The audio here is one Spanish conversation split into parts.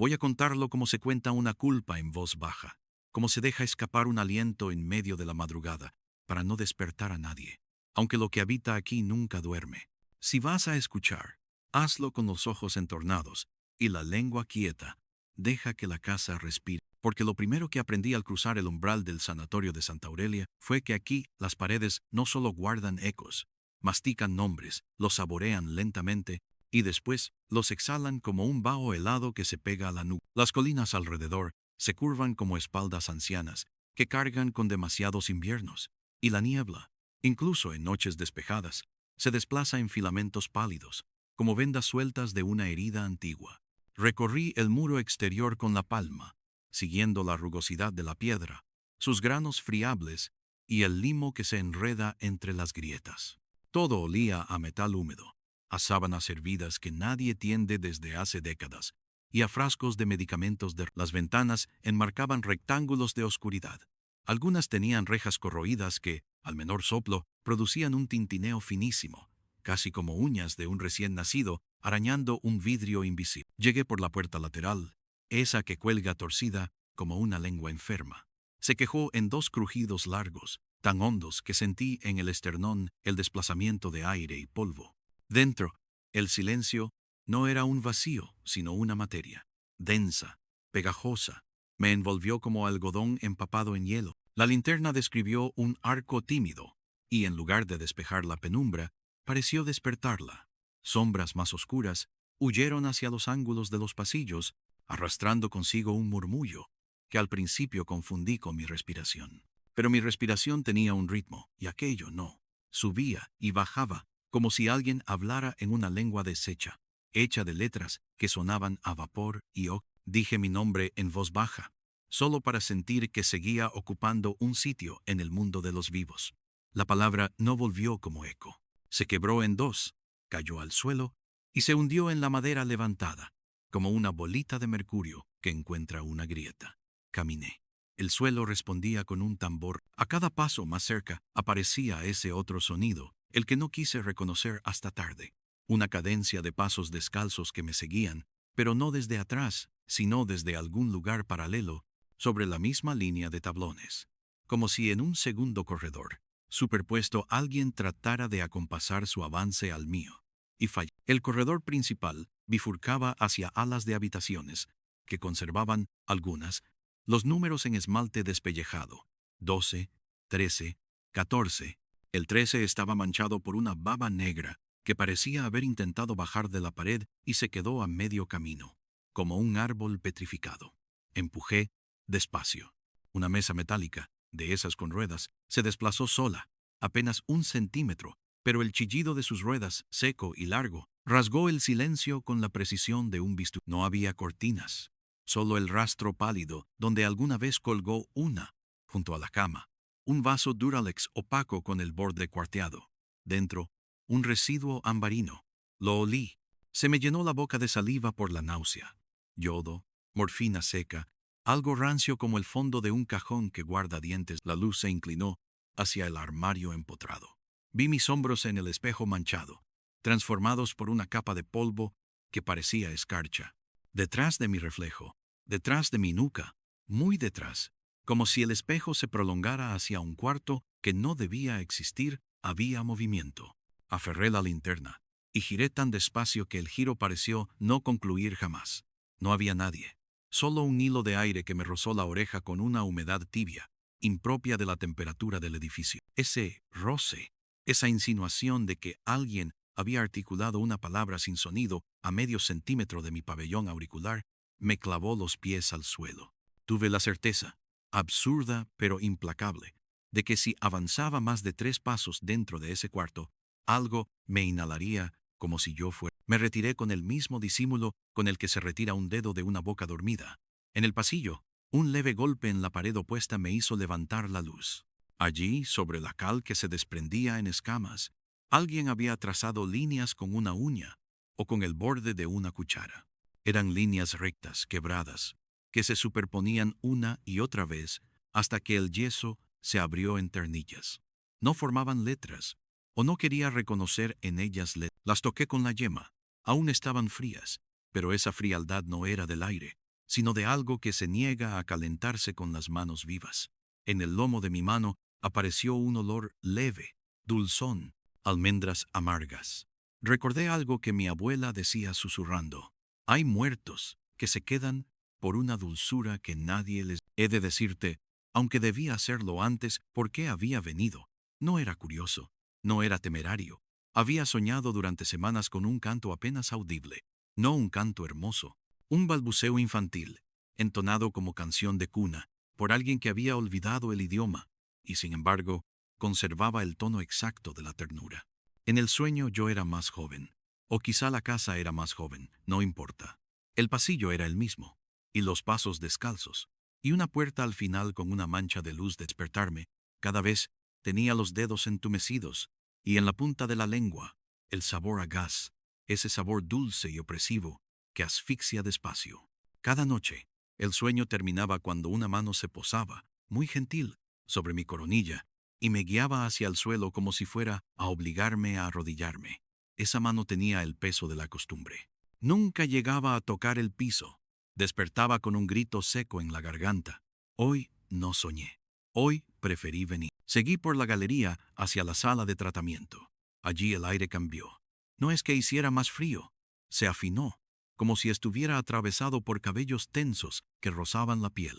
Voy a contarlo como se cuenta una culpa en voz baja, como se deja escapar un aliento en medio de la madrugada, para no despertar a nadie, aunque lo que habita aquí nunca duerme. Si vas a escuchar, hazlo con los ojos entornados y la lengua quieta. Deja que la casa respire, porque lo primero que aprendí al cruzar el umbral del sanatorio de Santa Aurelia fue que aquí las paredes no solo guardan ecos, mastican nombres, los saborean lentamente y después los exhalan como un vaho helado que se pega a la nuca. Las colinas alrededor se curvan como espaldas ancianas que cargan con demasiados inviernos, y la niebla, incluso en noches despejadas, se desplaza en filamentos pálidos, como vendas sueltas de una herida antigua. Recorrí el muro exterior con la palma, siguiendo la rugosidad de la piedra, sus granos friables y el limo que se enreda entre las grietas. Todo olía a metal húmedo, a sábanas hervidas que nadie tiende desde hace décadas, y a frascos de medicamentos de... Las ventanas enmarcaban rectángulos de oscuridad. Algunas tenían rejas corroídas que, al menor soplo, producían un tintineo finísimo, casi como uñas de un recién nacido arañando un vidrio invisible. Llegué por la puerta lateral, esa que cuelga torcida como una lengua enferma. Se quejó en dos crujidos largos, tan hondos que sentí en el esternón el desplazamiento de aire y polvo. Dentro, el silencio no era un vacío, sino una materia, densa, pegajosa. Me envolvió como algodón empapado en hielo. La linterna describió un arco tímido, y en lugar de despejar la penumbra, pareció despertarla. Sombras más oscuras huyeron hacia los ángulos de los pasillos, arrastrando consigo un murmullo que al principio confundí con mi respiración. Pero mi respiración tenía un ritmo, y aquello no. Subía y bajaba, como si alguien hablara en una lengua deshecha, hecha de letras que sonaban a vapor y Dije mi nombre en voz baja, solo para sentir que seguía ocupando un sitio en el mundo de los vivos. La palabra no volvió como eco. Se quebró en dos, cayó al suelo y se hundió en la madera levantada, como una bolita de mercurio que encuentra una grieta. Caminé. El suelo respondía con un tambor. A cada paso más cerca aparecía ese otro sonido, el que no quise reconocer hasta tarde. Una cadencia de pasos descalzos que me seguían, pero no desde atrás, sino desde algún lugar paralelo, sobre la misma línea de tablones. Como si en un segundo corredor, superpuesto, alguien tratara de acompasar su avance al mío. Y falló. El corredor principal bifurcaba hacia alas de habitaciones, que conservaban, algunas, los números en esmalte despellejado: 12, 13, 14. El 13 estaba manchado por una baba negra que parecía haber intentado bajar de la pared y se quedó a medio camino, como un árbol petrificado. Empujé despacio. Una mesa metálica, de esas con ruedas, se desplazó sola, apenas 1 centímetro, pero el chillido de sus ruedas, seco y largo, rasgó el silencio con la precisión de un bisturí. No había cortinas, solo el rastro pálido donde alguna vez colgó una, junto a la cama, un vaso Duralex opaco con el borde cuarteado. Dentro, un residuo ambarino. Lo olí. Se me llenó la boca de saliva por la náusea. Yodo, morfina seca, algo rancio como el fondo de un cajón que guarda dientes. La luz se inclinó hacia el armario empotrado. Vi mis hombros en el espejo manchado, transformados por una capa de polvo que parecía escarcha. Detrás de mi reflejo, detrás de mi nuca, muy detrás, como si el espejo se prolongara hacia un cuarto que no debía existir, había movimiento. Aferré la linterna y giré tan despacio que el giro pareció no concluir jamás. No había nadie, solo un hilo de aire que me rozó la oreja con una humedad tibia, impropia de la temperatura del edificio. Ese roce, esa insinuación de que alguien había articulado una palabra sin sonido a medio centímetro de mi pabellón auricular, me clavó los pies al suelo. Tuve la certeza, absurda pero implacable, de que si avanzaba más de 3 pasos dentro de ese cuarto, algo me inhalaría como si yo fuera. Me retiré con el mismo disimulo con el que se retira un dedo de una boca dormida. En el pasillo, un leve golpe en la pared opuesta me hizo levantar la luz. Allí, sobre la cal que se desprendía en escamas, alguien había trazado líneas con una uña o con el borde de una cuchara. Eran líneas rectas, quebradas, que se superponían una y otra vez hasta que el yeso se abrió en ternillas. No formaban letras, o no quería reconocer en ellas letras. Las toqué con la yema. Aún estaban frías, pero esa frialdad no era del aire, sino de algo que se niega a calentarse con las manos vivas. En el lomo de mi mano apareció un olor leve, dulzón, almendras amargas. Recordé algo que mi abuela decía susurrando. Hay muertos que se quedan por una dulzura que nadie les... He de decirte, aunque debía hacerlo antes, ¿por qué había venido? No era curioso, no era temerario. Había soñado durante semanas con un canto apenas audible, no un canto hermoso, un balbuceo infantil, entonado como canción de cuna, por alguien que había olvidado el idioma, y sin embargo, conservaba el tono exacto de la ternura. En el sueño yo era más joven, o quizá la casa era más joven, no importa. El pasillo era el mismo, y los pasos descalzos, y una puerta al final con una mancha de luz despertarme. Cada vez tenía los dedos entumecidos, y en la punta de la lengua, el sabor a gas, ese sabor dulce y opresivo que asfixia despacio. Cada noche, el sueño terminaba cuando una mano se posaba, muy gentil, sobre mi coronilla, y me guiaba hacia el suelo como si fuera a obligarme a arrodillarme. Esa mano tenía el peso de la costumbre. Nunca llegaba a tocar el piso. Despertaba con un grito seco en la garganta. Hoy no soñé. Hoy preferí venir. Seguí por la galería hacia la sala de tratamiento. Allí el aire cambió. No es que hiciera más frío. Se afinó, como si estuviera atravesado por cabellos tensos que rozaban la piel.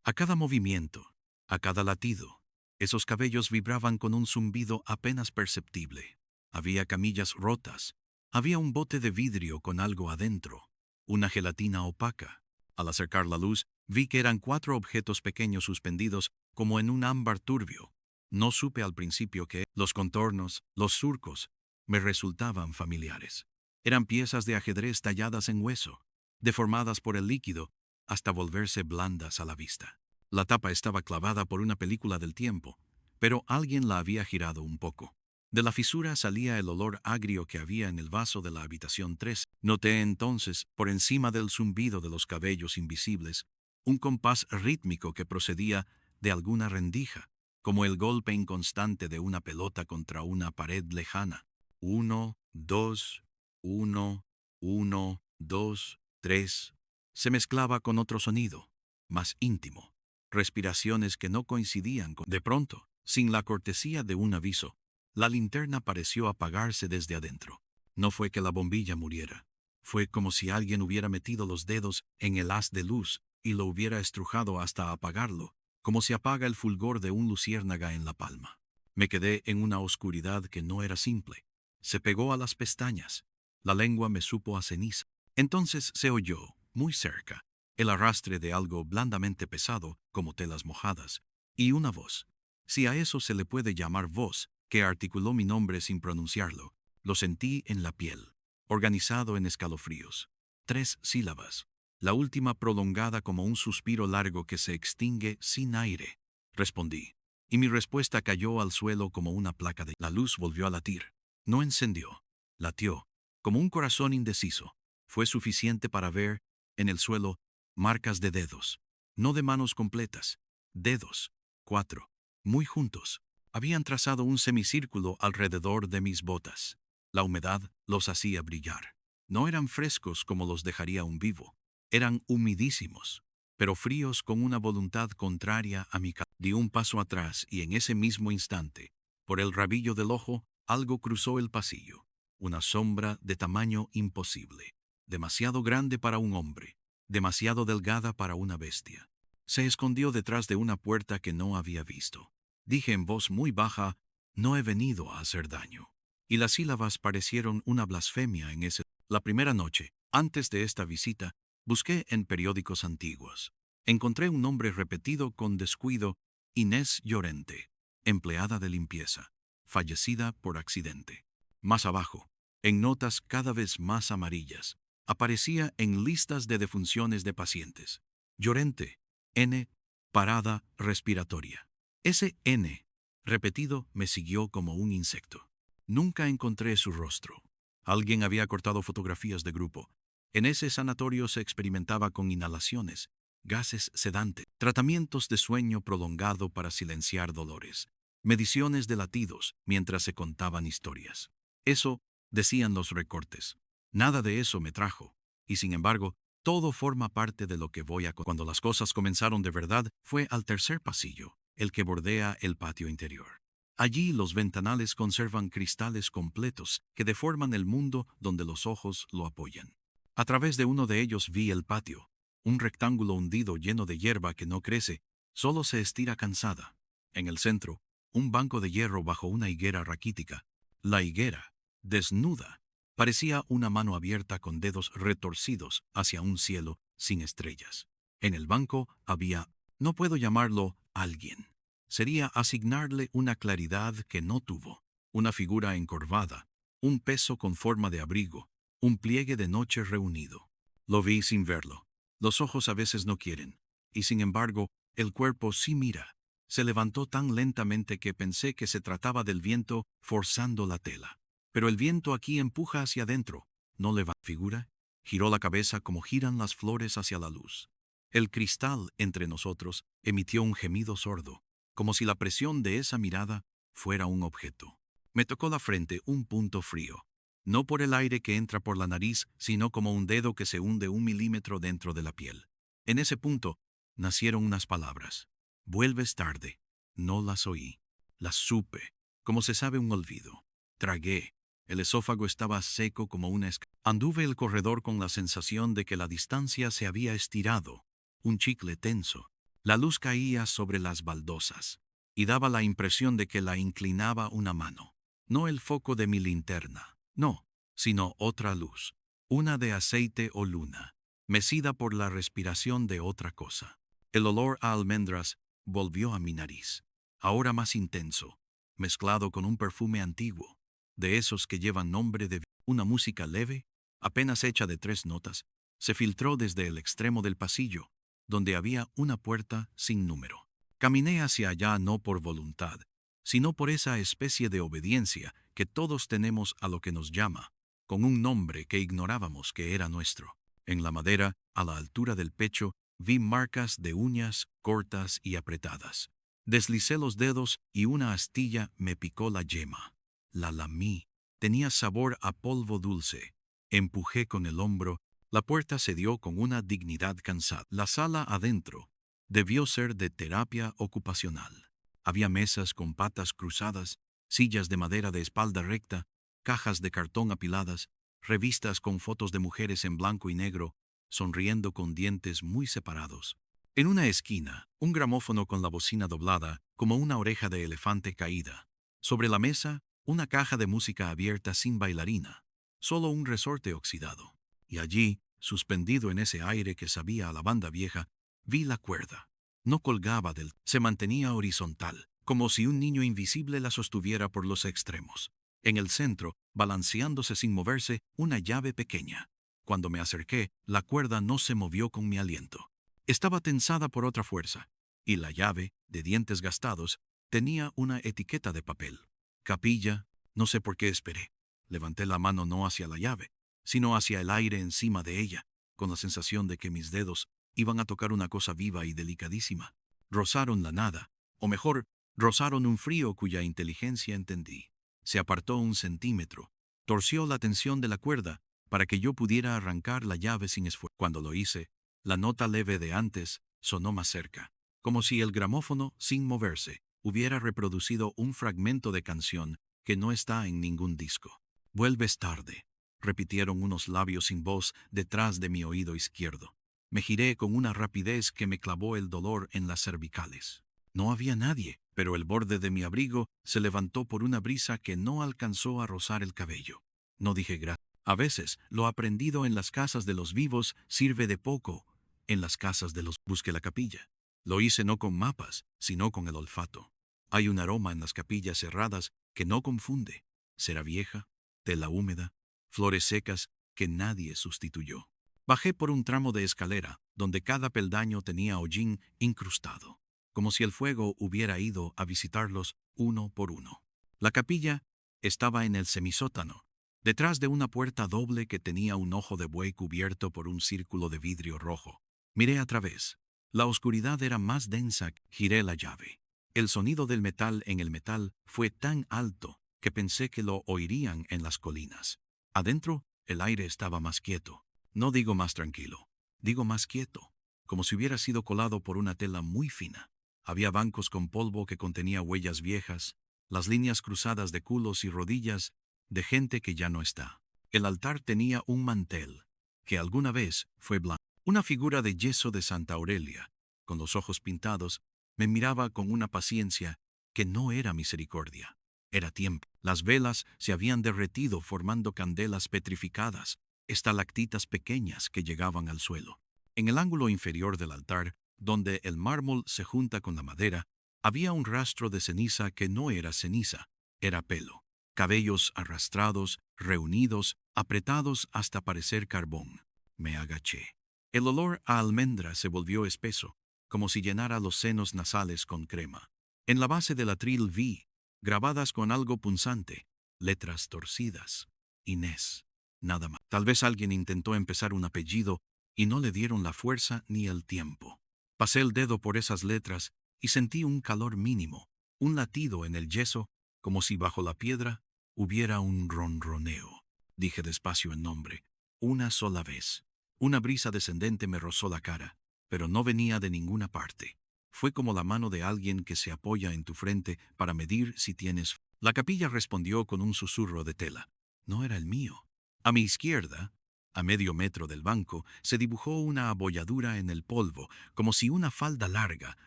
A cada movimiento, a cada latido, esos cabellos vibraban con un zumbido apenas perceptible. Había camillas rotas. Había un bote de vidrio con algo adentro, una gelatina opaca. Al acercar la luz, vi que eran 4 objetos pequeños suspendidos como en un ámbar turbio. No supe al principio que los contornos, los surcos, me resultaban familiares. Eran piezas de ajedrez talladas en hueso, deformadas por el líquido hasta volverse blandas a la vista. La tapa estaba clavada por una película del tiempo, pero alguien la había girado un poco. De la fisura salía el olor agrio que había en el vaso de la habitación 3. Noté entonces, por encima del zumbido de los cabellos invisibles, un compás rítmico que procedía de alguna rendija, como el golpe inconstante de una pelota contra una pared lejana. 1, 2, 1, 1, 2, 3. Se mezclaba con otro sonido, más íntimo. Respiraciones que no coincidían con... De pronto, sin la cortesía de un aviso, la linterna pareció apagarse desde adentro. No fue que la bombilla muriera. Fue como si alguien hubiera metido los dedos en el haz de luz y lo hubiera estrujado hasta apagarlo, como se apaga el fulgor de un luciérnaga en la palma. Me quedé en una oscuridad que no era simple. Se pegó a las pestañas. La lengua me supo a ceniza. Entonces se oyó, muy cerca, el arrastre de algo blandamente pesado, como telas mojadas, y una voz. Si a eso se le puede llamar voz, que articuló mi nombre sin pronunciarlo. Lo sentí en la piel, organizado en escalofríos. 3 sílabas. La última prolongada como un suspiro largo que se extingue sin aire. Respondí, y mi respuesta cayó al suelo como una placa de... La luz volvió a latir. No encendió. Latió, como un corazón indeciso. Fue suficiente para ver, en el suelo, marcas de dedos. No de manos completas. Dedos. 4. Muy juntos. Habían trazado un semicírculo alrededor de mis botas. La humedad los hacía brillar. No eran frescos como los dejaría un vivo. Eran humidísimos, pero fríos con una voluntad contraria a mi cara. Di un paso atrás y en ese mismo instante, por el rabillo del ojo, algo cruzó el pasillo. Una sombra de tamaño imposible. Demasiado grande para un hombre. Demasiado delgada para una bestia. Se escondió detrás de una puerta que no había visto. Dije en voz muy baja, no he venido a hacer daño. Y las sílabas parecieron una blasfemia en ese... La primera noche, antes de esta visita, busqué en periódicos antiguos. Encontré un nombre repetido con descuido, Inés Llorente, empleada de limpieza, fallecida por accidente. Más abajo, en notas cada vez más amarillas, aparecía en listas de defunciones de pacientes. Llorente, N, parada respiratoria. Ese N, repetido, me siguió como un insecto. Nunca encontré su rostro. Alguien había cortado fotografías de grupo. En ese sanatorio se experimentaba con inhalaciones, gases sedantes, tratamientos de sueño prolongado para silenciar dolores, mediciones de latidos mientras se contaban historias. Eso, decían los recortes. Nada de eso me trajo, y sin embargo, Todo forma parte de lo que voy a... Cuando las cosas comenzaron de verdad, fue al tercer pasillo, el que bordea el patio interior. Allí los ventanales conservan cristales completos que deforman el mundo donde los ojos lo apoyan. A través de uno de ellos vi el patio, un rectángulo hundido lleno de hierba que no crece, solo se estira cansada. En el centro, un banco de hierro bajo una higuera raquítica. La higuera, desnuda, parecía una mano abierta con dedos retorcidos hacia un cielo sin estrellas. En el banco había, no puedo llamarlo alguien. Sería asignarle una claridad que no tuvo, una figura encorvada, un peso con forma de abrigo, un pliegue de noche reunido. Lo vi sin verlo. Los ojos a veces no quieren, y sin embargo, el cuerpo sí mira. Se levantó tan lentamente que pensé que se trataba del viento forzando la tela. Pero el viento aquí empuja hacia adentro, no levanta figura. Giró la cabeza como giran las flores hacia la luz. El cristal entre nosotros emitió un gemido sordo, como si la presión de esa mirada fuera un objeto. Me tocó la frente un punto frío, no por el aire que entra por la nariz, sino como un dedo que se hunde 1 milímetro dentro de la piel. En ese punto nacieron unas palabras. Vuelves tarde. No las oí. Las supe, como se sabe un olvido. Tragué. El esófago estaba seco como una escama. Anduve el corredor con la sensación de que la distancia se había estirado, un chicle tenso. La luz caía sobre las baldosas, y daba la impresión de que la inclinaba una mano. No el foco de mi linterna, no, sino otra luz, una de aceite o luna, mecida por la respiración de otra cosa. El olor a almendras volvió a mi nariz, ahora más intenso, mezclado con un perfume antiguo, de esos que llevan nombre de una música leve, apenas hecha de 3 notas, se filtró desde el extremo del pasillo, donde había una puerta sin número. Caminé hacia allá no por voluntad, sino por esa especie de obediencia que todos tenemos a lo que nos llama, con un nombre que ignorábamos que era nuestro. En la madera, a la altura del pecho, vi marcas de uñas cortas y apretadas. Deslicé los dedos y una astilla me picó la yema. La lamí. Tenía sabor a polvo dulce. Empujé con el hombro. La puerta cedió con una dignidad cansada. La sala adentro debió ser de terapia ocupacional. Había mesas con patas cruzadas, sillas de madera de espalda recta, cajas de cartón apiladas, revistas con fotos de mujeres en blanco y negro, sonriendo con dientes muy separados. En una esquina, un gramófono con la bocina doblada, como una oreja de elefante caída. Sobre la mesa, una caja de música abierta sin bailarina, solo un resorte oxidado. Y allí, suspendido en ese aire que sabía a la banda vieja, vi la cuerda. No colgaba se mantenía horizontal, como si un niño invisible la sostuviera por los extremos. En el centro, balanceándose sin moverse, una llave pequeña. Cuando me acerqué, la cuerda no se movió con mi aliento. Estaba tensada por otra fuerza, y la llave, de dientes gastados, tenía una etiqueta de papel. Capilla, no sé por qué esperé. Levanté la mano no hacia la llave, sino hacia el aire encima de ella, con la sensación de que mis dedos iban a tocar una cosa viva y delicadísima. Rozaron la nada, o mejor, rozaron un frío cuya inteligencia entendí. Se apartó 1 centímetro, torció la tensión de la cuerda para que yo pudiera arrancar la llave sin esfuerzo. Cuando lo hice, la nota leve de antes sonó más cerca, como si el gramófono, sin moverse, hubiera reproducido un fragmento de canción que no está en ningún disco. Vuelves tarde, repitieron unos labios sin voz detrás de mi oído izquierdo. Me giré con una rapidez que me clavó el dolor en las cervicales. No había nadie, pero el borde de mi abrigo se levantó por una brisa que no alcanzó a rozar el cabello. No dije gracias. A veces, lo aprendido en las casas de los vivos sirve de poco en las casas de los... Busqué la capilla. Lo hice no con mapas, sino con el olfato. Hay un aroma en las capillas cerradas que no confunde. Cera vieja, tela húmeda, flores secas que nadie sustituyó. Bajé por un tramo de escalera, donde cada peldaño tenía hollín incrustado, como si el fuego hubiera ido a visitarlos uno por uno. La capilla estaba en el semisótano, detrás de una puerta doble que tenía un ojo de buey cubierto por un círculo de vidrio rojo. Miré a través. La oscuridad era más densa. Giré la llave. El sonido del metal en el metal fue tan alto que pensé que lo oirían en las colinas. Adentro, el aire estaba más quieto, no digo más tranquilo. Digo más quieto, como si hubiera sido colado por una tela muy fina. Había bancos con polvo que contenía huellas viejas, las líneas cruzadas de culos y rodillas de gente que ya no está. El altar tenía un mantel, que alguna vez fue blanco. Una figura de yeso de Santa Aurelia, con los ojos pintados, me miraba con una paciencia que no era misericordia. Era tiempo. Las velas se habían derretido formando candelas petrificadas, estalactitas pequeñas que llegaban al suelo. En el ángulo inferior del altar, donde el mármol se junta con la madera, había un rastro de ceniza que no era ceniza, era pelo. Cabellos arrastrados, reunidos, apretados hasta parecer carbón. Me agaché. El olor a almendra se volvió espeso, como si llenara los senos nasales con crema. En la base del atril vi, grabadas con algo punzante, letras torcidas. Inés. Nada más. Tal vez alguien intentó empezar un apellido y no le dieron la fuerza ni el tiempo. Pasé el dedo por esas letras y sentí un calor mínimo, un latido en el yeso, como si bajo la piedra hubiera un ronroneo. Dije despacio el nombre, una sola vez. Una brisa descendente me rozó la cara, pero no venía de ninguna parte. Fue como la mano de alguien que se apoya en tu frente para medir si tienes. La capilla respondió con un susurro de tela. No era el mío. A mi izquierda, a medio metro del banco, se dibujó una abolladura en el polvo, como si una falda larga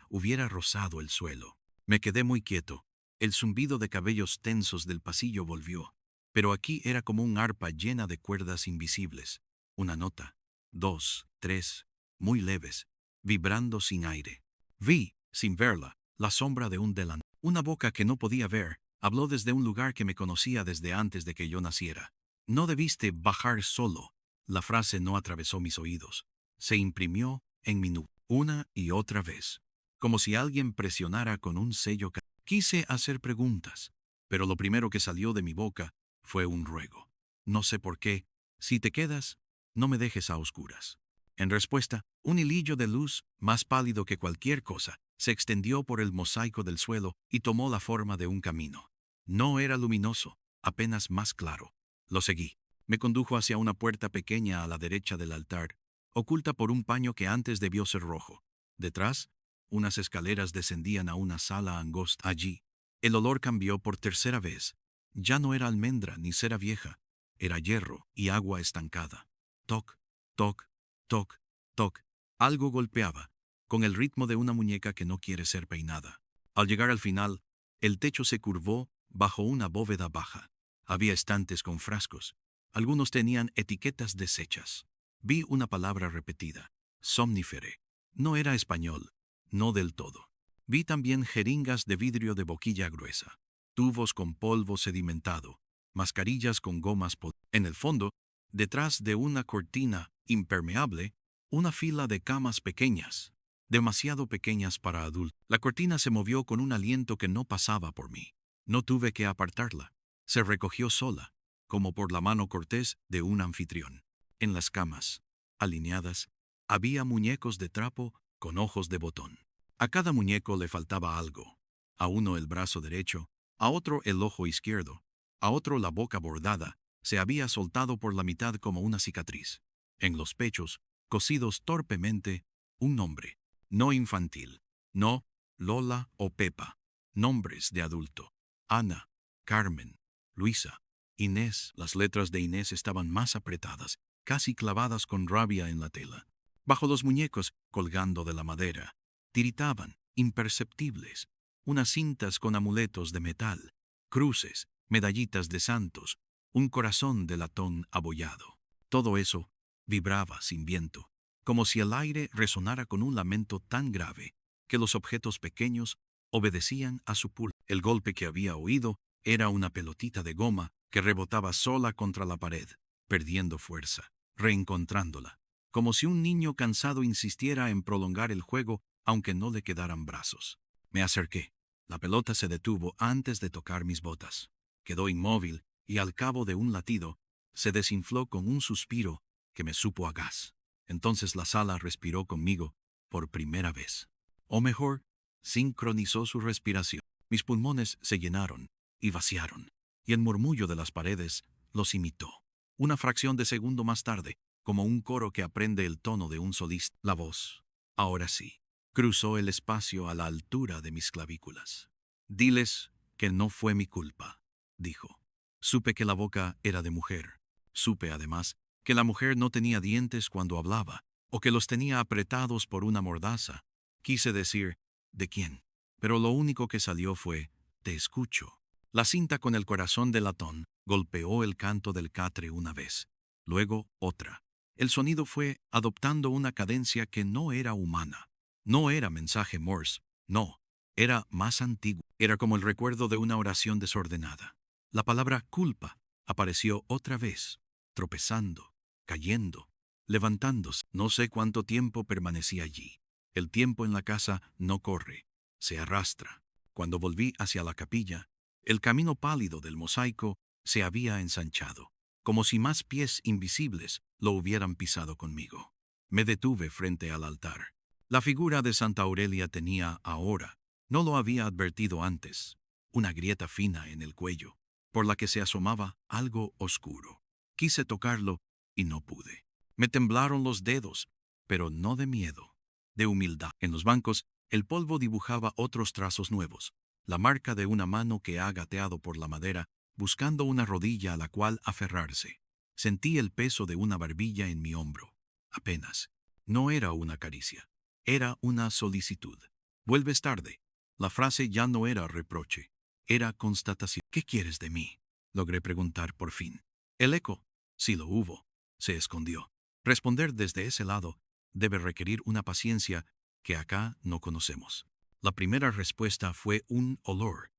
hubiera rozado el suelo. Me quedé muy quieto. El zumbido de cabellos tensos del pasillo volvió, pero aquí era como un arpa llena de cuerdas invisibles. Una nota, dos, tres, muy leves, vibrando sin aire. Vi, sin verla, la sombra de un delantal. Una boca que no podía ver, habló desde un lugar que me conocía desde antes de que yo naciera. No debiste bajar solo. La frase no atravesó mis oídos. Se imprimió en mi nuca, una y otra vez, como si alguien presionara con un sello. Quise hacer preguntas, pero lo primero que salió de mi boca fue un ruego. No sé por qué. Si te quedas, no me dejes a oscuras. En respuesta, un hilillo de luz, más pálido que cualquier cosa, se extendió por el mosaico del suelo y tomó la forma de un camino. No era luminoso, apenas más claro. Lo seguí. Me condujo hacia una puerta pequeña a la derecha del altar, oculta por un paño que antes debió ser rojo. Detrás, unas escaleras descendían a una sala angosta. Allí, el olor cambió por tercera vez. Ya no era almendra ni cera vieja, era hierro y agua estancada. Toc, toc, toc, toc. Algo golpeaba, con el ritmo de una muñeca que no quiere ser peinada. Al llegar al final, el techo se curvó bajo una bóveda baja. Había estantes con frascos. Algunos tenían etiquetas deshechas. Vi una palabra repetida, somnífere. No era español, no del todo. Vi también jeringas de vidrio de boquilla gruesa, tubos con polvo sedimentado, mascarillas con gomas En el fondo, detrás de una cortina impermeable, una fila de camas pequeñas, demasiado pequeñas para adultos. La cortina se movió con un aliento que no pasaba por mí. No tuve que apartarla. Se recogió sola, como por la mano cortés de un anfitrión. En las camas, alineadas, había muñecos de trapo con ojos de botón. A cada muñeco le faltaba algo. A uno el brazo derecho, a otro el ojo izquierdo, a otro la boca bordada, se había soltado por la mitad como una cicatriz. En los pechos, cosidos torpemente, un nombre, no infantil, no Lola o Pepa, nombres de adulto. Ana, Carmen, Luisa, Inés. Las letras de Inés estaban más apretadas, casi clavadas con rabia en la tela. Bajo los muñecos, colgando de la madera, tiritaban, imperceptibles, unas cintas con amuletos de metal, cruces, medallitas de santos, un corazón de latón abollado. Todo eso vibraba sin viento, como si el aire resonara con un lamento tan grave que los objetos pequeños obedecían a su pulso. El golpe que había oído era una pelotita de goma que rebotaba sola contra la pared, perdiendo fuerza, reencontrándola, como si un niño cansado insistiera en prolongar el juego aunque no le quedaran brazos. Me acerqué. La pelota se detuvo antes de tocar mis botas. Quedó inmóvil y al cabo de un latido, se desinfló con un suspiro que me supo a gas. Entonces la sala respiró conmigo por primera vez. O mejor, sincronizó su respiración. Mis pulmones se llenaron y vaciaron, y el murmullo de las paredes los imitó. Una fracción de segundo más tarde, como un coro que aprende el tono de un solista. La voz, ahora sí, cruzó el espacio a la altura de mis clavículas. Diles que no fue mi culpa, dijo. Supe que la boca era de mujer. Supe, además, que la mujer no tenía dientes cuando hablaba, o que los tenía apretados por una mordaza. Quise decir, ¿de quién? Pero lo único que salió fue, te escucho. La cinta con el corazón de latón golpeó el canto del catre una vez, luego otra. El sonido fue adoptando una cadencia que no era humana. No era mensaje Morse, no, era más antiguo. Era como el recuerdo de una oración desordenada. La palabra culpa apareció otra vez, tropezando, cayendo, levantándose. No sé cuánto tiempo permanecí allí. El tiempo en la casa no corre, se arrastra. Cuando volví hacia la capilla, el camino pálido del mosaico se había ensanchado, como si más pies invisibles lo hubieran pisado conmigo. Me detuve frente al altar. La figura de Santa Aurelia tenía ahora, no lo había advertido antes, una grieta fina en el cuello, por la que se asomaba algo oscuro. Quise tocarlo y no pude. Me temblaron los dedos, pero no de miedo, de humildad. En los bancos, el polvo dibujaba otros trazos nuevos, la marca de una mano que ha gateado por la madera, buscando una rodilla a la cual aferrarse. Sentí el peso de una barbilla en mi hombro. Apenas. No era una caricia. Era una solicitud. Vuelves tarde. La frase ya no era reproche. Era constatación. ¿Qué quieres de mí? Logré preguntar por fin. El eco, si lo hubo, se escondió. Responder desde ese lado debe requerir una paciencia que acá no conocemos. La primera respuesta fue un olor,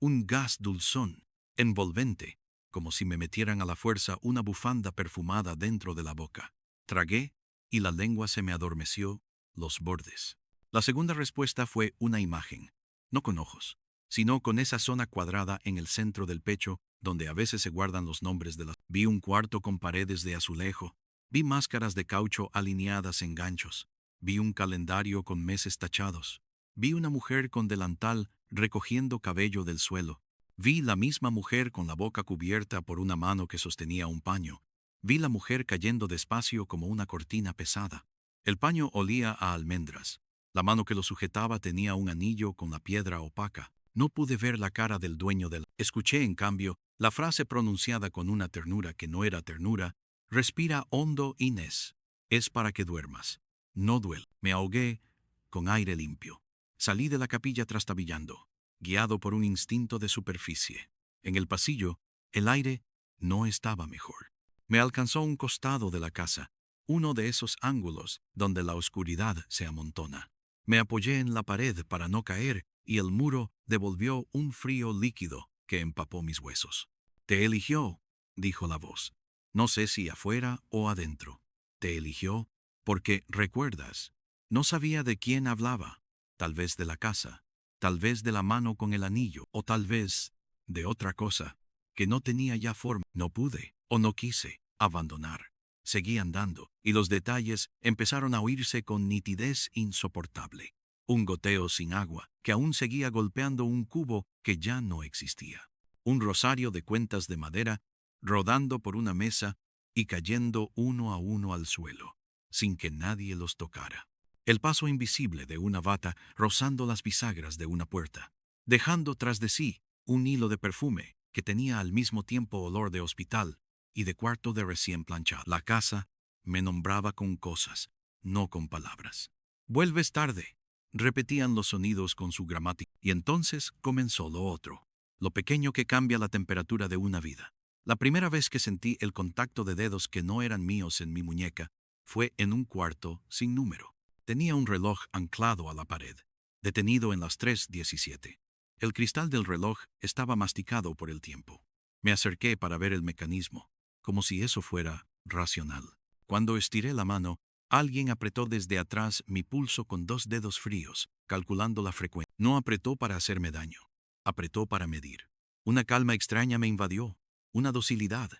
un gas dulzón, envolvente, como si me metieran a la fuerza una bufanda perfumada dentro de la boca. Tragué y la lengua se me adormeció, los bordes. La segunda respuesta fue una imagen, no con ojos, sino con esa zona cuadrada en el centro del pecho donde a veces se guardan los nombres de las... Vi un cuarto con paredes de azulejo, vi máscaras de caucho alineadas en ganchos, vi un calendario con meses tachados, vi una mujer con delantal recogiendo cabello del suelo, vi la misma mujer con la boca cubierta por una mano que sostenía un paño, vi la mujer cayendo despacio como una cortina pesada. El paño olía a almendras. La mano que lo sujetaba tenía un anillo con la piedra opaca. No pude ver la cara del dueño del... Escuché, en cambio, la frase pronunciada con una ternura que no era ternura: respira hondo, Inés. Es para que duermas. No duele. Me ahogué con aire limpio. Salí de la capilla trastabillando, guiado por un instinto de superficie. En el pasillo, el aire no estaba mejor. Me alcanzó un costado de la casa, uno de esos ángulos donde la oscuridad se amontona. Me apoyé en la pared para no caer y el muro devolvió un frío líquido que empapó mis huesos. Te eligió, dijo la voz. No sé si afuera o adentro. Te eligió porque, recuerdas, no sabía de quién hablaba. Tal vez de la casa, tal vez de la mano con el anillo, o tal vez de otra cosa que no tenía ya forma. No pude, o no quise, abandonar. Seguí andando, y los detalles empezaron a oírse con nitidez insoportable. Un goteo sin agua, que aún seguía golpeando un cubo que ya no existía. Un rosario de cuentas de madera, rodando por una mesa y cayendo uno a uno al suelo, sin que nadie los tocara. El paso invisible de una bata rozando las bisagras de una puerta, dejando tras de sí un hilo de perfume que tenía al mismo tiempo olor de hospital y de cuarto de recién planchado. La casa me nombraba con cosas, no con palabras. Vuelves tarde, repetían los sonidos con su gramática. Y entonces comenzó lo otro, lo pequeño que cambia la temperatura de una vida. La primera vez que sentí el contacto de dedos que no eran míos en mi muñeca fue en un cuarto sin número. Tenía un reloj anclado a la pared, detenido en las 3:17. El cristal del reloj estaba masticado por el tiempo. Me acerqué para ver el mecanismo, como si eso fuera racional. Cuando estiré la mano, alguien apretó desde atrás mi pulso con 2 dedos fríos, calculando la frecuencia. No apretó para hacerme daño, apretó para medir. Una calma extraña me invadió, una docilidad.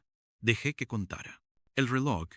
Dejé que contara. El reloj,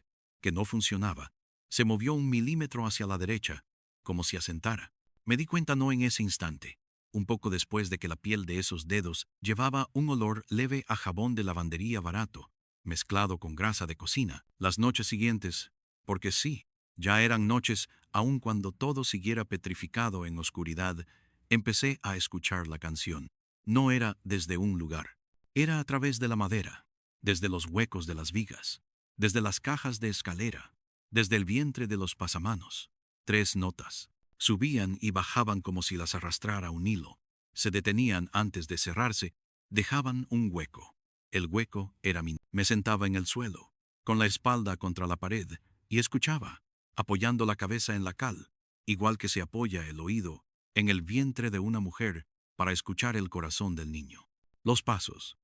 que no funcionaba, se movió 1 milímetro hacia la derecha, como si asentara. Me di cuenta no en ese instante, un poco después de que la piel de esos dedos llevaba un olor leve a jabón de lavandería barato, mezclado con grasa de cocina. Las noches siguientes, porque sí, ya eran noches, aun cuando todo siguiera petrificado en oscuridad, empecé a escuchar la canción. No era desde un lugar, era a través de la madera, desde los huecos de las vigas, desde las cajas de escalera, desde el vientre de los pasamanos. 3 notas. Subían y bajaban como si las arrastrara un hilo. Se detenían antes de cerrarse, dejaban un hueco. El hueco era mi... Me sentaba en el suelo, con la espalda contra la pared, y escuchaba, apoyando la cabeza en la cal, igual que se apoya el oído en el vientre de una mujer para escuchar el corazón del niño. Los pasos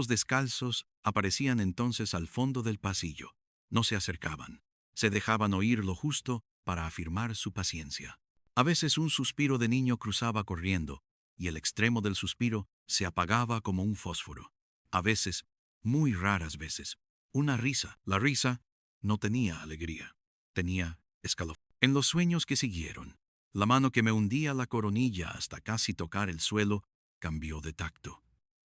descalzos aparecían entonces al fondo del pasillo. No se acercaban, se dejaban oír lo justo para afirmar su paciencia. A veces un suspiro de niño cruzaba corriendo, y el extremo del suspiro se apagaba como un fósforo. A veces, muy raras veces, una risa. La risa no tenía alegría, tenía escalofrío. En los sueños que siguieron, la mano que me hundía la coronilla hasta casi tocar el suelo cambió de tacto.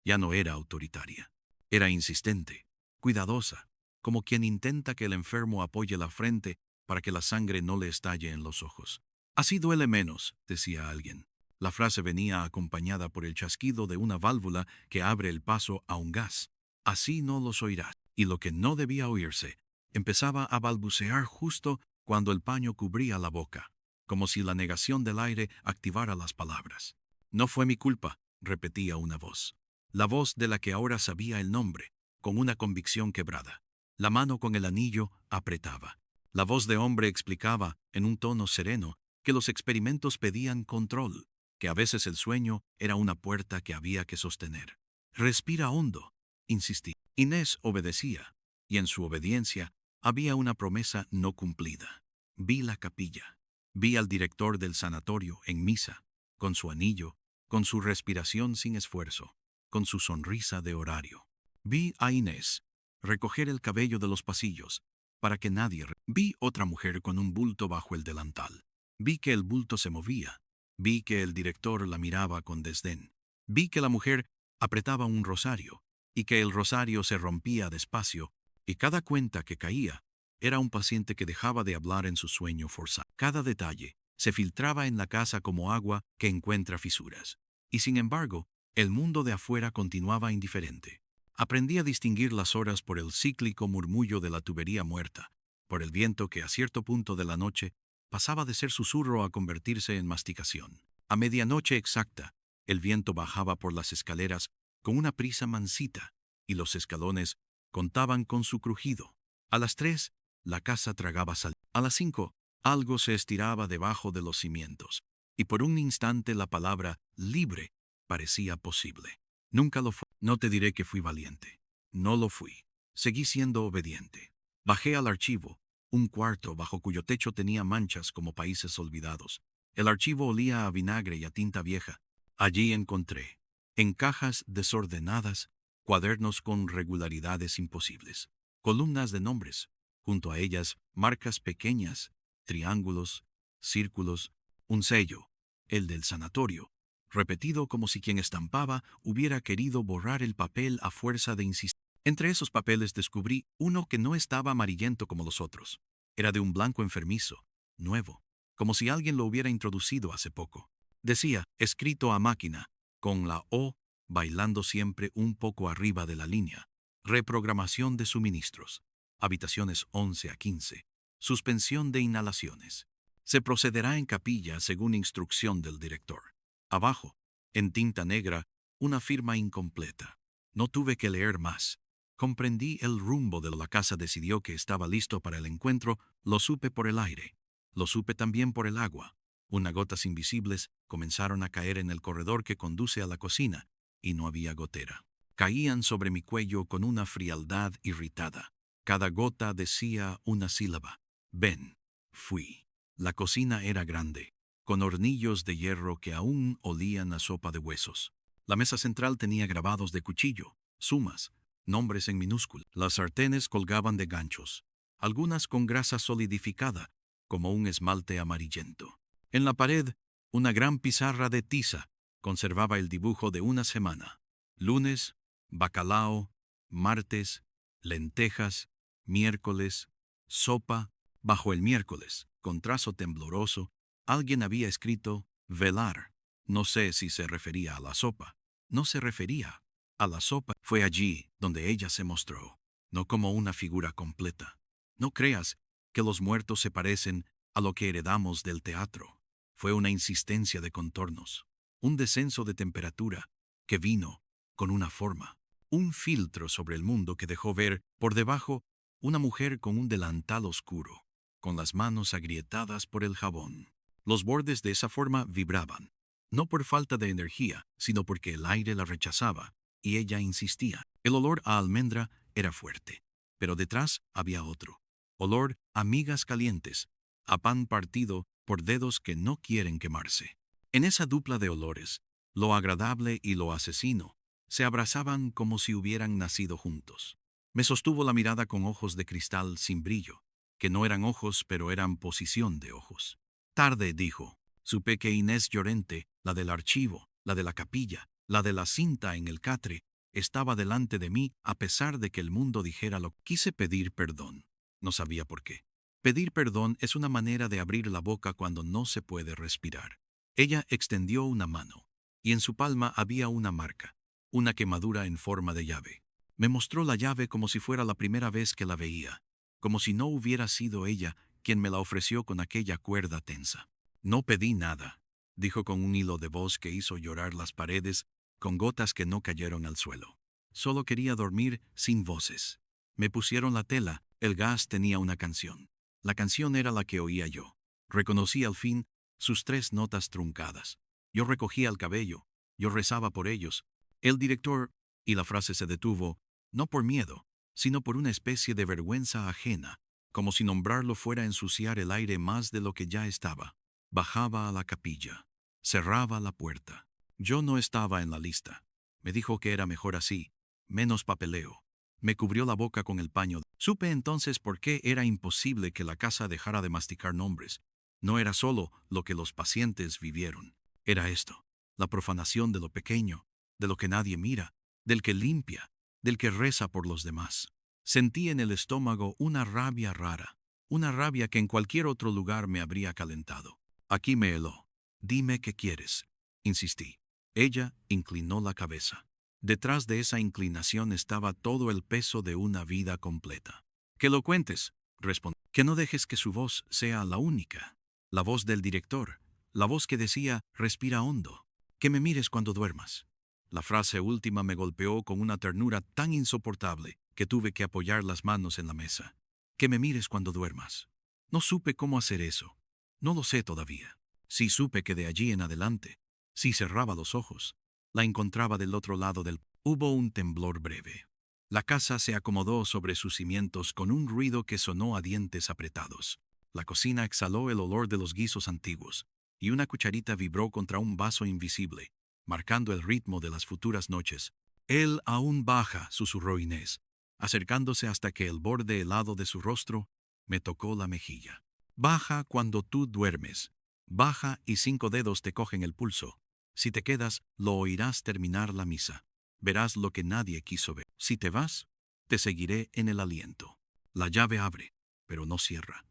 Ya no era autoritaria, era insistente, cuidadosa, como quien intenta que el enfermo apoye la frente para que la sangre no le estalle en los ojos. Así duele menos, decía alguien. La frase venía acompañada por el chasquido de una válvula que abre el paso a un gas. Así no los oirás. Y lo que no debía oírse, empezaba a balbucear justo cuando el paño cubría la boca, como si la negación del aire activara las palabras. No fue mi culpa, repetía una voz. La voz de la que ahora sabía el nombre, con una convicción quebrada. La mano con el anillo apretaba. La voz de hombre explicaba, en un tono sereno, que los experimentos pedían control, que a veces el sueño era una puerta que había que sostener. Respira hondo, insistí. Inés obedecía, y en su obediencia había una promesa no cumplida. Vi la capilla. Vi al director del sanatorio en misa, con su anillo, con su respiración sin esfuerzo, con su sonrisa de horario. Vi a Inés recoger el cabello de los pasillos, para que nadie... Vi otra mujer con un bulto bajo el delantal. Vi que el bulto se movía. Vi que el director la miraba con desdén. Vi que la mujer apretaba un rosario, y que el rosario se rompía despacio, y cada cuenta que caía era un paciente que dejaba de hablar en su sueño forzado. Cada detalle se filtraba en la casa como agua que encuentra fisuras. Y sin embargo, el mundo de afuera continuaba indiferente. Aprendí a distinguir las horas por el cíclico murmullo de la tubería muerta, por el viento que a cierto punto de la noche pasaba de ser susurro a convertirse en masticación. A medianoche exacta, el viento bajaba por las escaleras con una prisa mansita, y los escalones contaban con su crujido. A las 3, la casa tragaba sal. A las 5, algo se estiraba debajo de los cimientos, y por un instante la palabra libre parecía posible. Nunca lo fue. No te diré que fui valiente. No lo fui. Seguí siendo obediente. Bajé al archivo, un cuarto bajo cuyo techo tenía manchas como países olvidados. El archivo olía a vinagre y a tinta vieja. Allí encontré, en cajas desordenadas, cuadernos con regularidades imposibles, columnas de nombres, junto a ellas marcas pequeñas, triángulos, círculos, un sello, el del sanatorio, repetido como si quien estampaba hubiera querido borrar el papel a fuerza de insistir. Entre esos papeles descubrí uno que no estaba amarillento como los otros. Era de un blanco enfermizo, nuevo, como si alguien lo hubiera introducido hace poco. Decía, escrito a máquina, con la O bailando siempre un poco arriba de la línea: reprogramación de suministros, habitaciones 11 a 15, suspensión de inhalaciones. Se procederá en capilla según instrucción del director. Abajo, en tinta negra, una firma incompleta. No tuve que leer más. Comprendí el rumbo de la casa. Decidió que estaba listo para el encuentro. Lo supe por el aire. Lo supe también por el agua. Unas gotas invisibles comenzaron a caer en el corredor que conduce a la cocina, y no había gotera. Caían sobre mi cuello con una frialdad irritada. Cada gota decía una sílaba. Ven. Fui. La cocina era grande, con hornillos de hierro que aún olían a sopa de huesos. La mesa central tenía grabados de cuchillo, sumas, nombres en minúscula. Las sartenes colgaban de ganchos, algunas con grasa solidificada, como un esmalte amarillento. En la pared, una gran pizarra de tiza conservaba el dibujo de una semana. Lunes, bacalao; martes, lentejas, miércoles, sopa. Bajo el miércoles, con trazo tembloroso, alguien había escrito velar. No sé si se refería a la sopa. No se refería a la sopa. Fue allí donde ella se mostró, no como una figura completa. No creas que los muertos se parecen a lo que heredamos del teatro. Fue una insistencia de contornos, un descenso de temperatura que vino con una forma, un filtro sobre el mundo que dejó ver por debajo una mujer con un delantal oscuro, con las manos agrietadas por el jabón. Los bordes de esa forma vibraban, no por falta de energía, sino porque el aire la rechazaba, y ella insistía. El olor a almendra era fuerte, pero detrás había otro. Olor a migas calientes, a pan partido por dedos que no quieren quemarse. En esa dupla de olores, lo agradable y lo asesino, se abrazaban como si hubieran nacido juntos. Me sostuvo la mirada con ojos de cristal sin brillo, que no eran ojos pero eran posición de ojos. Tarde, dijo. Supe que Inés Llorente, la del archivo, la de la capilla, la de la cinta en el catre, estaba delante de mí a pesar de que el mundo dijera lo que quise pedir perdón. No sabía por qué. Pedir perdón es una manera de abrir la boca cuando no se puede respirar. Ella extendió una mano, y en su palma había una marca, una quemadura en forma de llave. Me mostró la llave como si fuera la primera vez que la veía, como si no hubiera sido ella quien me la ofreció con aquella cuerda tensa. No pedí nada, dijo con un hilo de voz que hizo llorar las paredes, con gotas que no cayeron al suelo. Solo quería dormir sin voces. Me pusieron la tela, el gas tenía una canción. La canción era la que oía yo. Reconocí al fin sus 3 notas truncadas. Yo recogía el cabello, yo rezaba por ellos. El director, y la frase se detuvo, no por miedo, sino por una especie de vergüenza ajena, como si nombrarlo fuera ensuciar el aire más de lo que ya estaba. Bajaba a la capilla. Cerraba la puerta. Yo no estaba en la lista. Me dijo que era mejor así, menos papeleo. Me cubrió la boca con el paño. Supe entonces por qué era imposible que la casa dejara de masticar nombres. No era solo lo que los pacientes vivieron. Era esto, la profanación de lo pequeño, de lo que nadie mira, del que limpia, del que reza por los demás. Sentí en el estómago una rabia rara, una rabia que en cualquier otro lugar me habría calentado. Aquí me heló. Dime qué quieres, insistí. Ella inclinó la cabeza. Detrás de esa inclinación estaba todo el peso de una vida completa. Que lo cuentes, respondí. Que no dejes que su voz sea la única. La voz del director, la voz que decía, respira hondo. Que me mires cuando duermas. La frase última me golpeó con una ternura tan insoportable que tuve que apoyar las manos en la mesa. Que me mires cuando duermas. No supe cómo hacer eso. No lo sé todavía. Sí supe que de allí en adelante, si cerraba los ojos, la encontraba del otro lado del... Hubo un temblor breve. La casa se acomodó sobre sus cimientos con un ruido que sonó a dientes apretados. La cocina exhaló el olor de los guisos antiguos, y una cucharita vibró contra un vaso invisible, marcando el ritmo de las futuras noches. Él aún baja, susurró Inés, acercándose hasta que el borde helado de su rostro me tocó la mejilla. Baja cuando tú duermes. Baja y 5 dedos te cogen el pulso. Si te quedas, lo oirás terminar la misa. Verás lo que nadie quiso ver. Si te vas, te seguiré en el aliento. La llave abre, pero no cierra.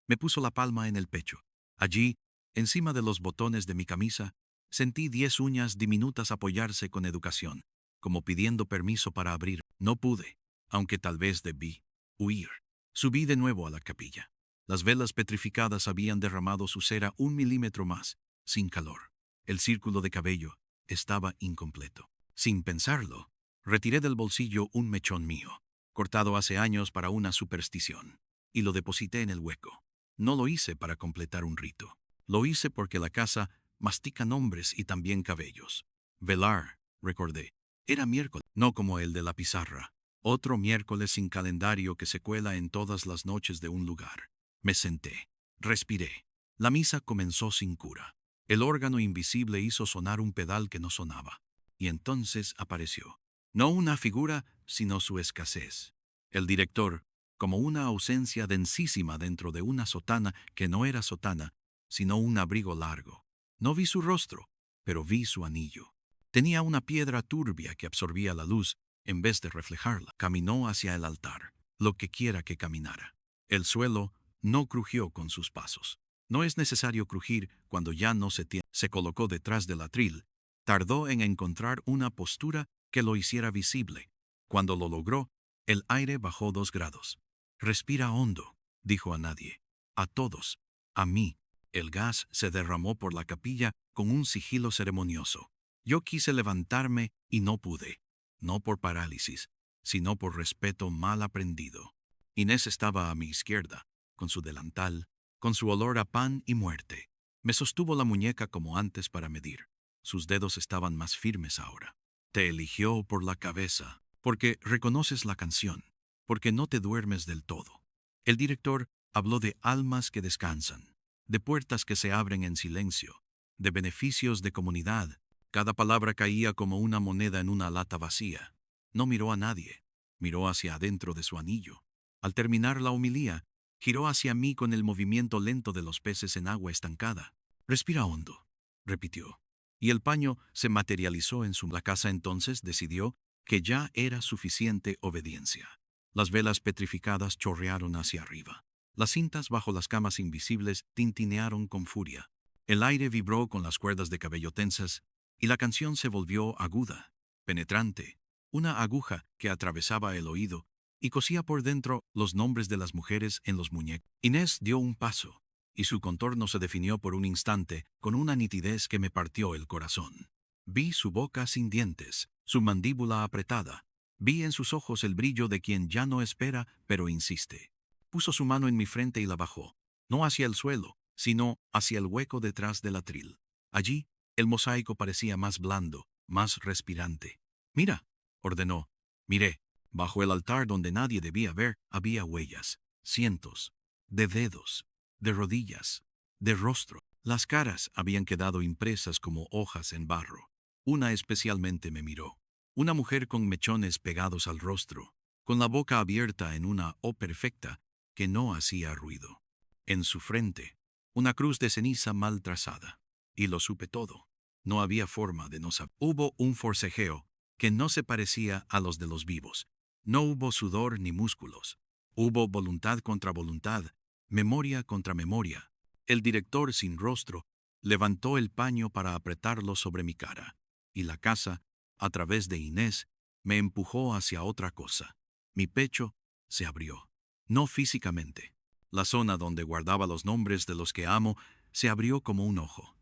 Me puso la palma en el pecho. Allí, encima de los botones de mi camisa, sentí 10 uñas diminutas apoyarse con educación, como pidiendo permiso para abrir. No pude, aunque tal vez debí, huir. Subí de nuevo a la capilla. Las velas petrificadas habían derramado su cera 1 milímetro más, sin calor. El círculo de cabello estaba incompleto. Sin pensarlo, retiré del bolsillo un mechón mío, cortado hace años para una superstición, y lo deposité en el hueco. No lo hice para completar un rito. Lo hice porque la casa mastica nombres y también cabellos. Velar, recordé, era miércoles, no como el de la pizarra. Otro miércoles sin calendario que se cuela en todas las noches de un lugar. Me senté. Respiré. La misa comenzó sin cura. El órgano invisible hizo sonar un pedal que no sonaba. Y entonces apareció. No una figura, sino su escasez. El director, como una ausencia densísima dentro de una sotana que no era sotana, sino un abrigo largo. No vi su rostro, pero vi su anillo. Tenía una piedra turbia que absorbía la luz, en vez de reflejarla. Caminó hacia el altar, lo que quiera que caminara. El suelo no crujió con sus pasos. No es necesario crujir cuando ya no se tiene. Se colocó detrás del atril. Tardó en encontrar una postura que lo hiciera visible. Cuando lo logró, el aire bajó 2 grados. Respira hondo, dijo a nadie. A todos. A mí. El gas se derramó por la capilla con un sigilo ceremonioso. Yo quise levantarme y no pude. No por parálisis, sino por respeto mal aprendido. Inés estaba a mi izquierda, con su delantal, con su olor a pan y muerte. Me sostuvo la muñeca como antes para medir. Sus dedos estaban más firmes ahora. Te eligió por la cabeza, porque reconoces la canción, porque no te duermes del todo. El director habló de almas que descansan, de puertas que se abren en silencio, de beneficios de comunidad. Cada palabra caía como una moneda en una lata vacía. No miró a nadie, miró hacia adentro de su anillo. Al terminar la homilía, giró hacia mí con el movimiento lento de los peces en agua estancada. Respira hondo, repitió. Y el paño se materializó en su... La casa entonces decidió que ya era suficiente obediencia. Las velas petrificadas chorrearon hacia arriba. Las cintas bajo las camas invisibles tintinearon con furia. El aire vibró con las cuerdas de cabello tensas y la canción se volvió aguda, penetrante, una aguja que atravesaba el oído y cosía por dentro los nombres de las mujeres en los muñecos. Inés dio un paso, y su contorno se definió por un instante con una nitidez que me partió el corazón. Vi su boca sin dientes, su mandíbula apretada. Vi en sus ojos el brillo de quien ya no espera, pero insiste. Puso su mano en mi frente y la bajó, no hacia el suelo, sino hacia el hueco detrás del atril. Allí, el mosaico parecía más blando, más respirante. «Mira», ordenó. Miré. Bajo el altar donde nadie debía ver, había huellas, cientos, de dedos, de rodillas, de rostro. Las caras habían quedado impresas como hojas en barro. Una especialmente me miró. Una mujer con mechones pegados al rostro, con la boca abierta en una O perfecta que no hacía ruido. En su frente, una cruz de ceniza mal trazada. Y lo supe todo. No había forma de no saber. Hubo un forcejeo que no se parecía a los de los vivos. No hubo sudor ni músculos. Hubo voluntad contra voluntad, memoria contra memoria. El director sin rostro levantó el paño para apretarlo sobre mi cara, y la casa, a través de Inés, me empujó hacia otra cosa. Mi pecho se abrió. No físicamente. La zona donde guardaba los nombres de los que amo se abrió como un ojo.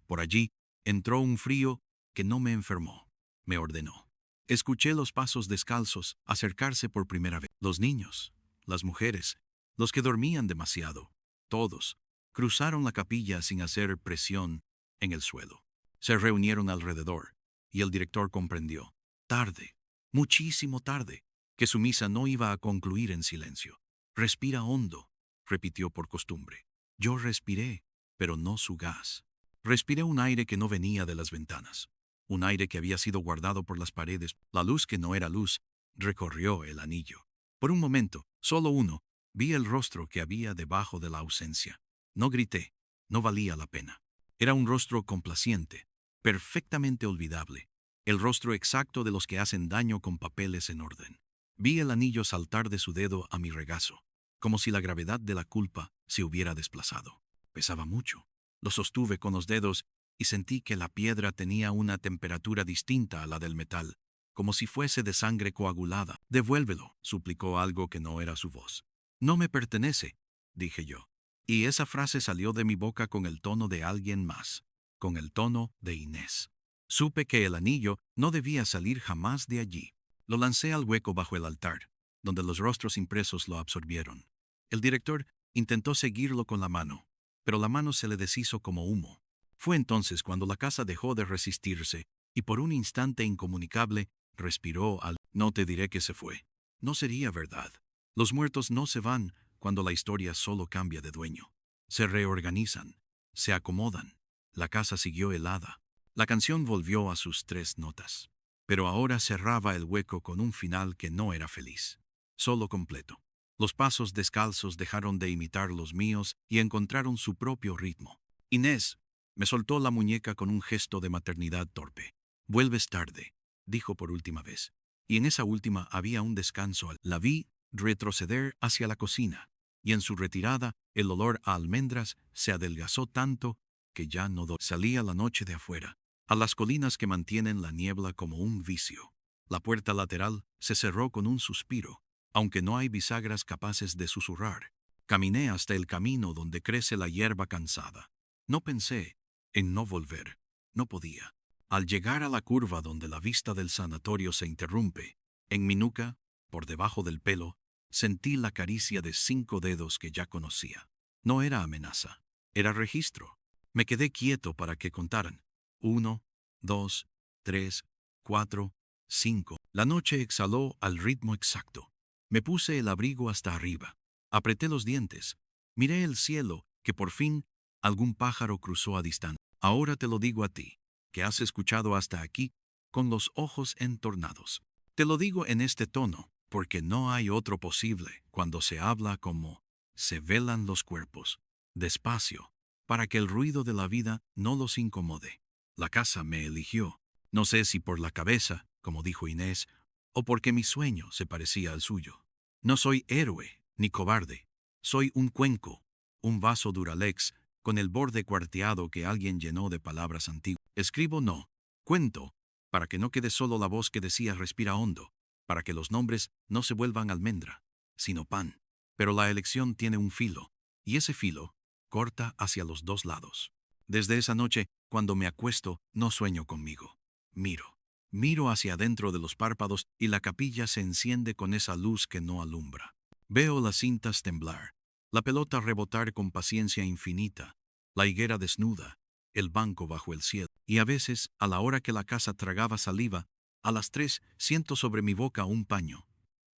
Por allí entró un frío que no me enfermó. Me ordenó. Escuché los pasos descalzos acercarse por primera vez. Los niños, las mujeres, los que dormían demasiado, todos, cruzaron la capilla sin hacer presión en el suelo. Se reunieron alrededor, y el director comprendió, tarde, muchísimo tarde, que su misa no iba a concluir en silencio. Respira hondo, repitió por costumbre. Yo respiré, pero no su gas. Respiré un aire que no venía de las ventanas. Un aire que había sido guardado por las paredes. La luz que no era luz recorrió el anillo. Por un momento, solo uno, vi el rostro que había debajo de la ausencia. No grité, no valía la pena. Era un rostro complaciente, perfectamente olvidable, el rostro exacto de los que hacen daño con papeles en orden. Vi el anillo saltar de su dedo a mi regazo, como si la gravedad de la culpa se hubiera desplazado. Pesaba mucho. Lo sostuve con los dedos y sentí que la piedra tenía una temperatura distinta a la del metal, como si fuese de sangre coagulada. Devuélvelo, suplicó algo que no era su voz. No me pertenece, dije yo. Y esa frase salió de mi boca con el tono de alguien más, con el tono de Inés. Supe que el anillo no debía salir jamás de allí. Lo lancé al hueco bajo el altar, donde los rostros impresos lo absorbieron. El director intentó seguirlo con la mano, pero la mano se le deshizo como humo. Fue entonces cuando la casa dejó de resistirse y por un instante incomunicable respiró al... No te diré que se fue. No sería verdad. Los muertos no se van cuando la historia solo cambia de dueño. Se reorganizan, se acomodan. La casa siguió helada. La canción volvió a sus 3 notas. Pero ahora cerraba el hueco con un final que no era feliz, solo completo. Los pasos descalzos dejaron de imitar los míos y encontraron su propio ritmo. Inés me soltó la muñeca con un gesto de maternidad torpe. Vuelves tarde, dijo por última vez. y en esa última había un descanso. La vi retroceder hacia la cocina, y en su retirada el olor a almendras se adelgazó tanto que ya no salía la noche de afuera, a las colinas que mantienen la niebla como un vicio. La puerta lateral se cerró con un suspiro, aunque no hay bisagras capaces de susurrar. Caminé hasta el camino donde crece la hierba cansada. No pensé en no volver. No podía. Al llegar a la curva donde la vista del sanatorio se interrumpe, en mi nuca, por debajo del pelo, sentí la caricia de 5 dedos que ya conocía. No era amenaza, era registro. Me quedé quieto para que contaran. 1, 2, 3, 4, 5. La noche exhaló al ritmo exacto. Me puse el abrigo hasta arriba. Apreté los dientes. Miré el cielo, que por fin algún pájaro cruzó a distancia. Ahora te lo digo a ti, que has escuchado hasta aquí, con los ojos entornados. Te lo digo en este tono, porque no hay otro posible cuando se habla como se velan los cuerpos, despacio, para que el ruido de la vida no los incomode. La casa me eligió, no sé si por la cabeza, como dijo Inés, o porque mi sueño se parecía al suyo. No soy héroe ni cobarde, soy un cuenco, un vaso Duralex con el borde cuarteado que alguien llenó de palabras antiguas. Escribo no, cuento, para que no quede solo la voz que decía respira hondo, para que los nombres no se vuelvan almendra, sino pan. Pero la elección tiene un filo, y ese filo corta hacia los dos lados. Desde esa noche, cuando me acuesto, no sueño conmigo. Miro hacia adentro de los párpados y la capilla se enciende con esa luz que no alumbra. Veo las cintas temblar, la pelota rebotar con paciencia infinita, la higuera desnuda, el banco bajo el cielo. Y a veces, a la hora que la casa tragaba saliva, a las 3 siento sobre mi boca un paño.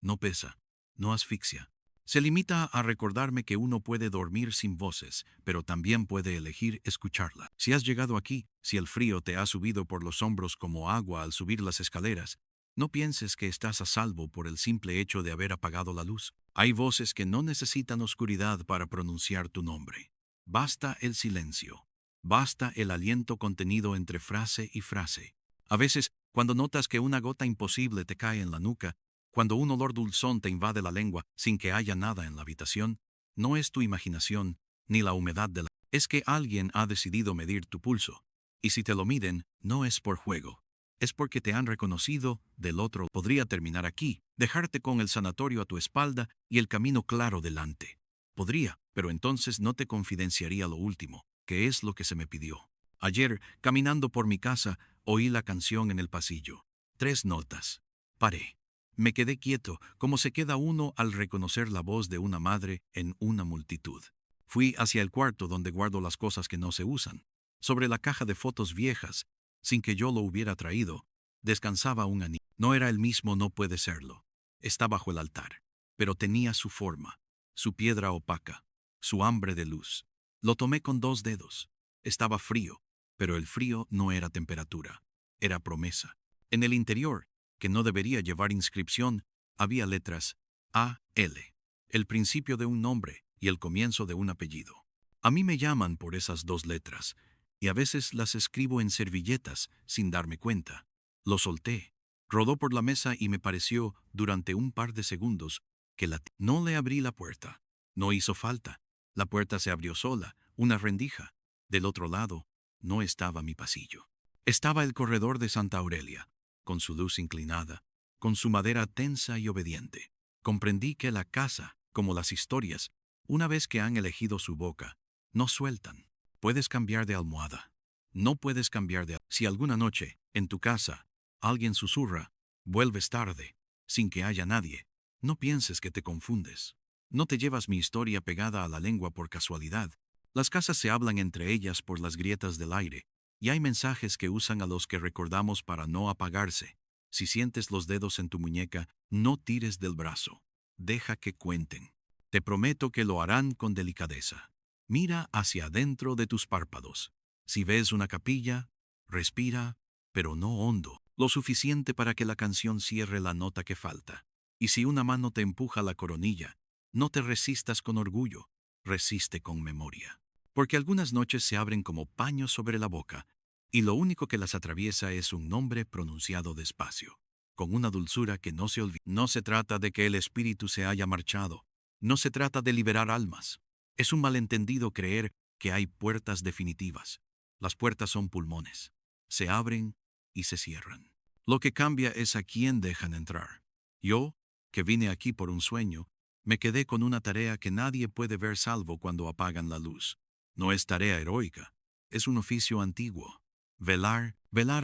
No pesa, no asfixia. Se limita a recordarme que uno puede dormir sin voces, pero también puede elegir escucharla. Si has llegado aquí, si el frío te ha subido por los hombros como agua al subir las escaleras, no pienses que estás a salvo por el simple hecho de haber apagado la luz. Hay voces que no necesitan oscuridad para pronunciar tu nombre. Basta el silencio. Basta el aliento contenido entre frase y frase. A veces, cuando notas que una gota imposible te cae en la nuca, cuando un olor dulzón te invade la lengua sin que haya nada en la habitación, no es tu imaginación, ni la humedad de la... Es que alguien ha decidido medir tu pulso. Y si te lo miden, no es por juego. Es porque te han reconocido del otro. Podría terminar aquí, dejarte con el sanatorio a tu espalda y el camino claro delante. Podría, pero entonces no te confidenciaría lo último, que es lo que se me pidió. Ayer, caminando por mi casa, oí la canción en el pasillo. 3 notas. Paré. Me quedé quieto, como se queda uno al reconocer la voz de una madre en una multitud. Fui hacia el cuarto donde guardo las cosas que no se usan. Sobre la caja de fotos viejas, sin que yo lo hubiera traído, descansaba un anillo. No era el mismo, no puede serlo. Está bajo el altar, pero tenía su forma, su piedra opaca, su hambre de luz. Lo tomé con 2 dedos. Estaba frío, pero el frío no era temperatura, era promesa. En el interior, que no debería llevar inscripción, había letras A.L., el principio de un nombre y el comienzo de un apellido. A mí me llaman por esas 2 letras, y a veces las escribo en servilletas sin darme cuenta. Lo solté. Rodó por la mesa y me pareció, durante un par de segundos, que no le abrí la puerta. No hizo falta. La puerta se abrió sola, una rendija. Del otro lado, no estaba mi pasillo. Estaba el corredor de Santa Aurelia, con su luz inclinada, con su madera tensa y obediente. Comprendí que la casa, como las historias, una vez que han elegido su boca, no sueltan. Puedes cambiar de almohada. No puedes cambiar de... Si alguna noche, en tu casa, alguien susurra, vuelves tarde, sin que haya nadie, no pienses que te confundes. No te llevas mi historia pegada a la lengua por casualidad. Las casas se hablan entre ellas por las grietas del aire, y hay mensajes que usan a los que recordamos para no apagarse. Si sientes los dedos en tu muñeca, no tires del brazo. Deja que cuenten. Te prometo que lo harán con delicadeza. Mira hacia adentro de tus párpados. Si ves una capilla, respira, pero no hondo, lo suficiente para que la canción cierre la nota que falta. Y si una mano te empuja la coronilla, no te resistas con orgullo, resiste con memoria. Porque algunas noches se abren como paños sobre la boca, y lo único que las atraviesa es un nombre pronunciado despacio. con una dulzura que no se olvida. No se trata de que el espíritu se haya marchado. No se trata de liberar almas. Es un malentendido creer que hay puertas definitivas. Las puertas son pulmones. Se abren y se cierran. Lo que cambia es a quién dejan entrar. Yo, que vine aquí por un sueño, me quedé con una tarea que nadie puede ver salvo cuando apagan la luz. No es tarea heroica, es un oficio antiguo. Velar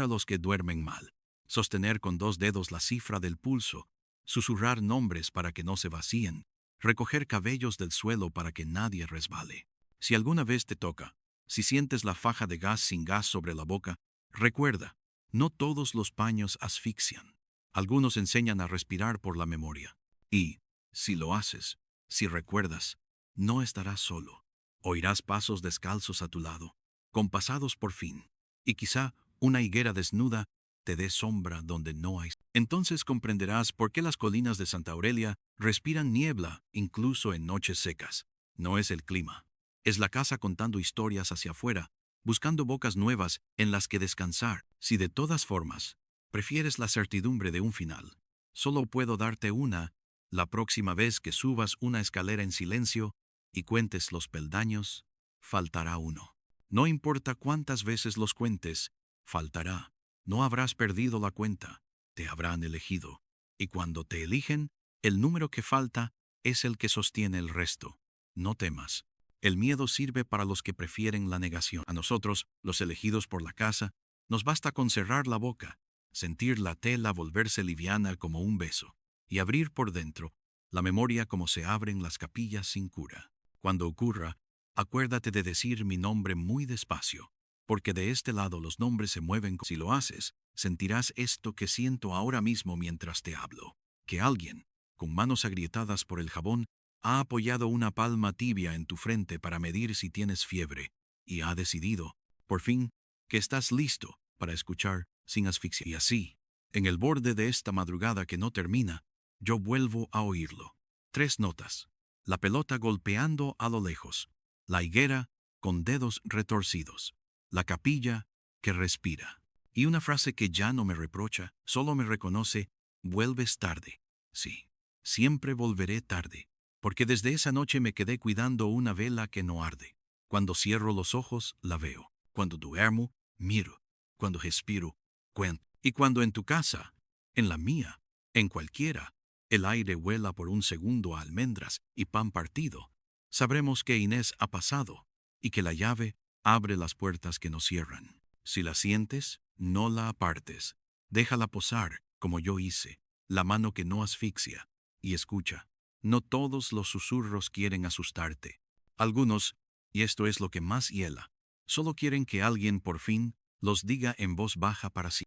a los que duermen mal. Sostener con 2 dedos la cifra del pulso. Susurrar nombres para que no se vacíen. Recoger cabellos del suelo para que nadie resbale. Si alguna vez te toca, si sientes la faja de gas sin gas sobre la boca, recuerda, no todos los paños asfixian. Algunos enseñan a respirar por la memoria. Y, si lo haces, si recuerdas, no estarás solo. Oirás pasos descalzos a tu lado, compasados por fin, y quizá una higuera desnuda te dé sombra donde no hay. Entonces comprenderás por qué las colinas de Santa Aurelia respiran niebla incluso en noches secas. No es el clima. Es la casa contando historias hacia afuera, buscando bocas nuevas en las que descansar. Si de todas formas prefieres la certidumbre de un final, solo puedo darte una. La próxima vez que subas una escalera en silencio y cuentes los peldaños, faltará uno. No importa cuántas veces los cuentes, faltará. No habrás perdido la cuenta, te habrán elegido. Y cuando te eligen, el número que falta es el que sostiene el resto. No temas. El miedo sirve para los que prefieren la negación. A nosotros, los elegidos por la casa, nos basta con cerrar la boca, sentir la tela volverse liviana como un beso, y abrir por dentro la memoria como se abren las capillas sin cura. Cuando ocurra, acuérdate de decir mi nombre muy despacio, porque de este lado los nombres se mueven. Si lo haces, sentirás esto que siento ahora mismo mientras te hablo, que alguien, con manos agrietadas por el jabón, ha apoyado una palma tibia en tu frente para medir si tienes fiebre, y ha decidido, por fin, que estás listo para escuchar sin asfixia. Y así, en el borde de esta madrugada que no termina, yo vuelvo a oírlo. 3 notas. La pelota golpeando a lo lejos. La higuera con dedos retorcidos. La capilla que respira. Y una frase que ya no me reprocha, solo me reconoce: vuelves tarde. Sí, siempre volveré tarde, porque desde esa noche me quedé cuidando una vela que no arde. Cuando cierro los ojos, la veo. Cuando duermo, miro. Cuando respiro, cuento. Y cuando en tu casa, en la mía, en cualquiera, el aire huela por un segundo a almendras y pan partido, sabremos que Inés ha pasado y que la llave abre las puertas que nos cierran. Si la sientes, no la apartes. Déjala posar, como yo hice, la mano que no asfixia. Y escucha, no todos los susurros quieren asustarte. Algunos, y esto es lo que más hiela, solo quieren que alguien por fin los diga en voz baja para sí.